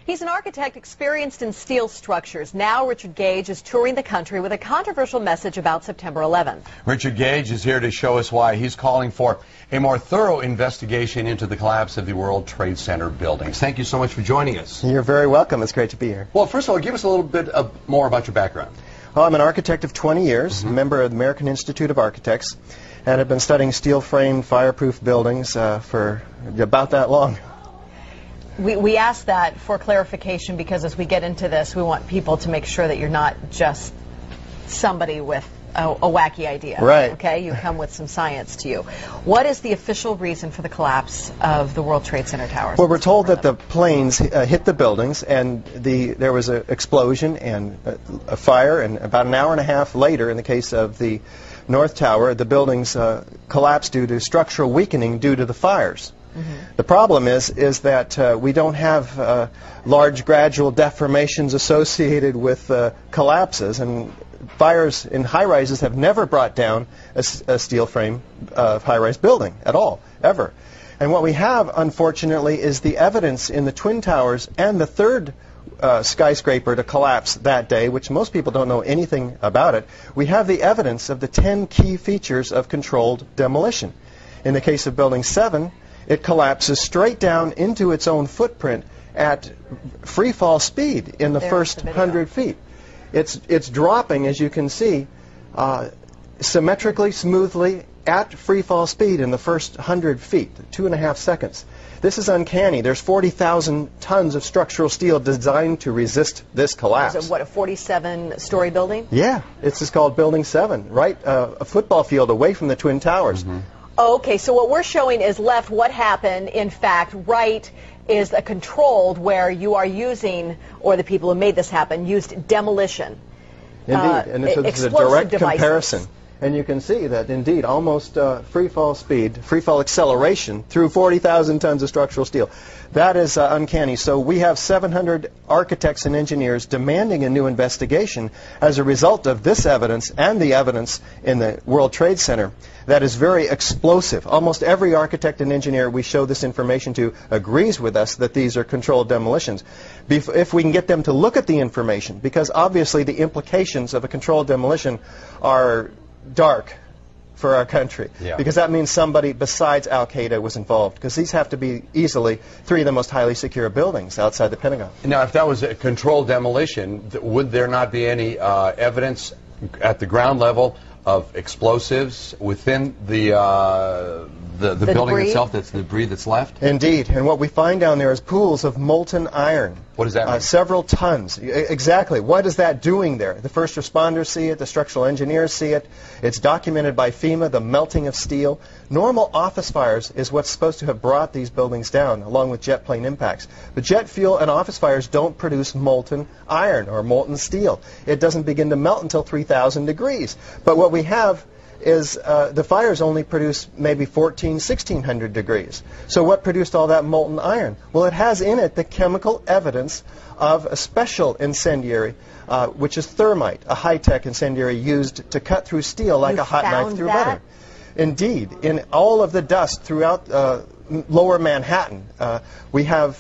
He's an architect experienced in steel structures. Now Richard Gage is touring the country with a controversial message about September 11th. Richard Gage is here to show us why he's calling for a more thorough investigation into the collapse of the World Trade Center buildings. Thank you so much for joining us. You're very welcome. It's great to be here. Well, first of all, give us a little bit more about your background. Well, I'm an architect of 20 years, a member of the American Institute of Architects, and have been studying steel-framed, fireproof buildings for about that long. We ask that for clarification because as we get into this, we want people to make sure that you're not just somebody with a wacky idea. Right. Okay? You come with some science to you. What is the official reason for the collapse of the World Trade Center towers? Well, we're told that the planes hit the buildings and there was an explosion and a fire, and about an hour and a half later, in the case of the North Tower, the buildings collapsed due to structural weakening due to the fires. The problem is that we don't have large gradual deformations associated with collapses, and fires in high-rises have never brought down a steel frame high-rise building at all, ever. And what we have, unfortunately, is the evidence in the Twin Towers and the third skyscraper to collapse that day, which most people don't know anything about it. We have the evidence of the 10 key features of controlled demolition. In the case of Building 7, it collapses straight down into its own footprint at free fall speed in the first 100 feet. It's dropping, as you can see, symmetrically, smoothly, at free fall speed in the first 100 feet, 2.5 seconds. This is uncanny. There's 40,000 tons of structural steel designed to resist this collapse. Is it, what, a 47-story building? Yeah, it's just called Building 7, right a football field away from the Twin Towers. Okay, so what we're showing is left what happened. In fact, right is a controlled where you are using, or the people who made this happen, used demolition. Indeed, and this is a direct comparison. And you can see that, indeed, almost free fall speed, free fall acceleration through 40,000 tons of structural steel. That is uncanny. So we have 700 architects and engineers demanding a new investigation as a result of this evidence and the evidence in the World Trade Center that is very explosive. Almost every architect and engineer we show this information to agrees with us that these are controlled demolitions. If we can get them to look at the information, because obviously the implications of a controlled demolition are dark for our country, because that means somebody besides Al-Qaeda was involved, because these have to be easily 3 of the most highly secure buildings outside the Pentagon. Now, if that was a controlled demolition, would there not be any evidence at the ground level of explosives within the building debris itself, that's the debris that's left? Indeed, and what we find down there is pools of molten iron. What does that mean? Several tons. Exactly. What is that doing there? The first responders see it, the structural engineers see it. It's documented by FEMA, the melting of steel. Normal office fires is what's supposed to have brought these buildings down, along with jet plane impacts. But jet fuel and office fires don't produce molten iron or molten steel. It doesn't begin to melt until 3,000 degrees. But what we have is the fires only produce maybe 1,600 degrees. So what produced all that molten iron? Well, it has in it the chemical evidence of a special incendiary, which is thermite, a high-tech incendiary used to cut through steel like a hot knife through butter. Indeed, in all of the dust throughout lower Manhattan, we have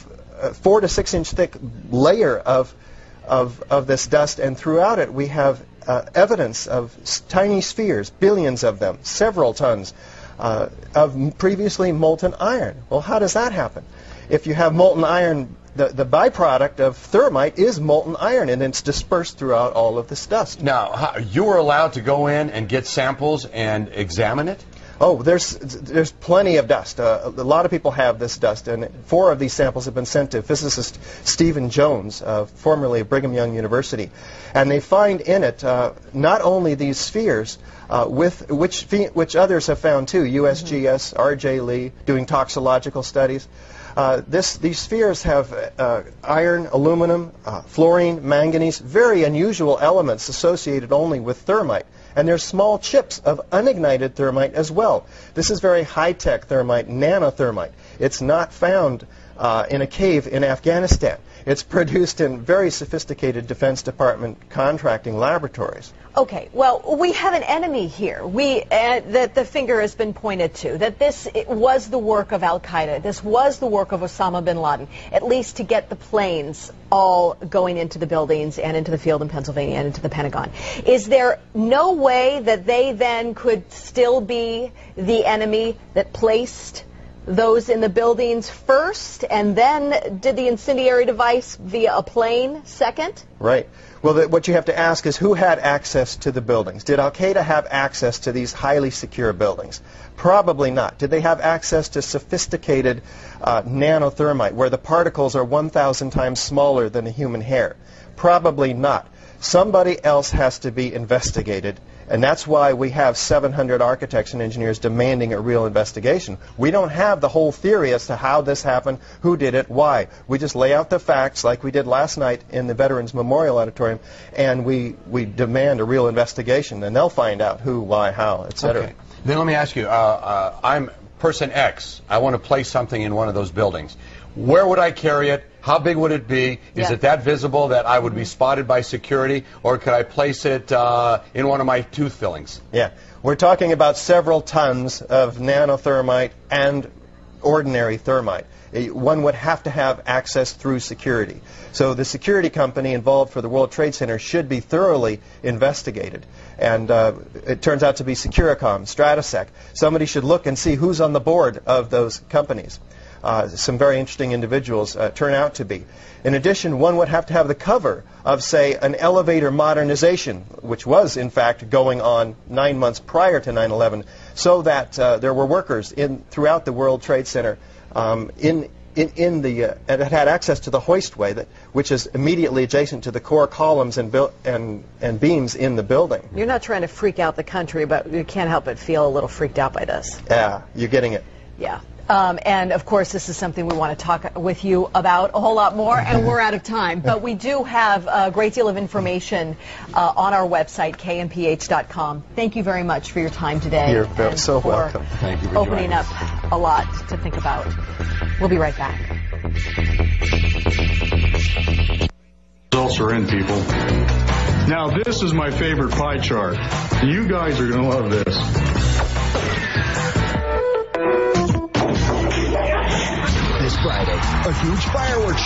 4 to 6 inch thick layer of this dust, and throughout it we have evidence of tiny spheres, billions of them, several tons of previously molten iron. Well, how does that happen? If you have molten iron, the byproduct of thermite is molten iron, and it's dispersed throughout all of this dust. Now, you were allowed to go in and get samples and examine it? Oh, there's plenty of dust. A lot of people have this dust, and 4 of these samples have been sent to physicist Stephen Jones, formerly of Brigham Young University. And they find in it not only these spheres, with which others have found too, USGS, R.J. Lee, doing toxicological studies. These spheres have iron, aluminum, fluorine, manganese, very unusual elements associated only with thermite. And there's small chips of unignited thermite as well. This is very high-tech thermite, nanothermite. It's not found in a cave in Afghanistan. It's produced in very sophisticated Defense Department contracting laboratories. Okay, well, we have an enemy here. That the finger has been pointed to, that this was the work of Al-Qaeda. This was the work of Osama bin Laden, at least to get the planes all going into the buildings and into the field in Pennsylvania and into the Pentagon. Is there no way that they then could still be the enemy that placed those in the buildings first and then did the incendiary device via a plane second? Right. Well, what you have to ask is who had access to the buildings? Did Al-Qaeda have access to these highly secure buildings? Probably not. Did they have access to sophisticated nanothermite, where the particles are 1,000 times smaller than a human hair? Probably not. Somebody else has to be investigated, and that's why we have 700 architects and engineers demanding a real investigation. We don't have the whole theory as to how this happened, who did it, why. We just lay out the facts like we did last night in the Veterans Memorial Auditorium, and we demand a real investigation, and they'll find out who, why, how, etc. Okay. Then let me ask you, I'm person X. I want to place something in one of those buildings. Where would I carry it? How big would it be? Is it that visible that I would be spotted by security? Or could I place it in one of my tooth fillings? Yeah. We're talking about several tons of nanothermite and ordinary thermite. One would have to have access through security. So the security company involved for the World Trade Center should be thoroughly investigated. And it turns out to be Securicom, Stratosec. Somebody should look and see who's on the board of those companies. Some very interesting individuals turn out to be. In addition, one would have to have the cover of, say, an elevator modernization, which was, in fact, going on 9 months prior to 9/11, so that there were workers throughout the World Trade Center and had access to the hoistway, which is immediately adjacent to the core columns and beams in the building. You're not trying to freak out the country, but you can't help but feel a little freaked out by this. Yeah, you're getting it. Yeah. And, of course, this is something we want to talk with you about a whole lot more, and we're out of time. But we do have a great deal of information on our website, kmph.com. Thank you very much for your time today. You're so welcome. Thank you for opening up a lot to think about. We'll be right back. Results are in, people. Now, this is my favorite pie chart. You guys are going to love this. This Friday, a huge fireworks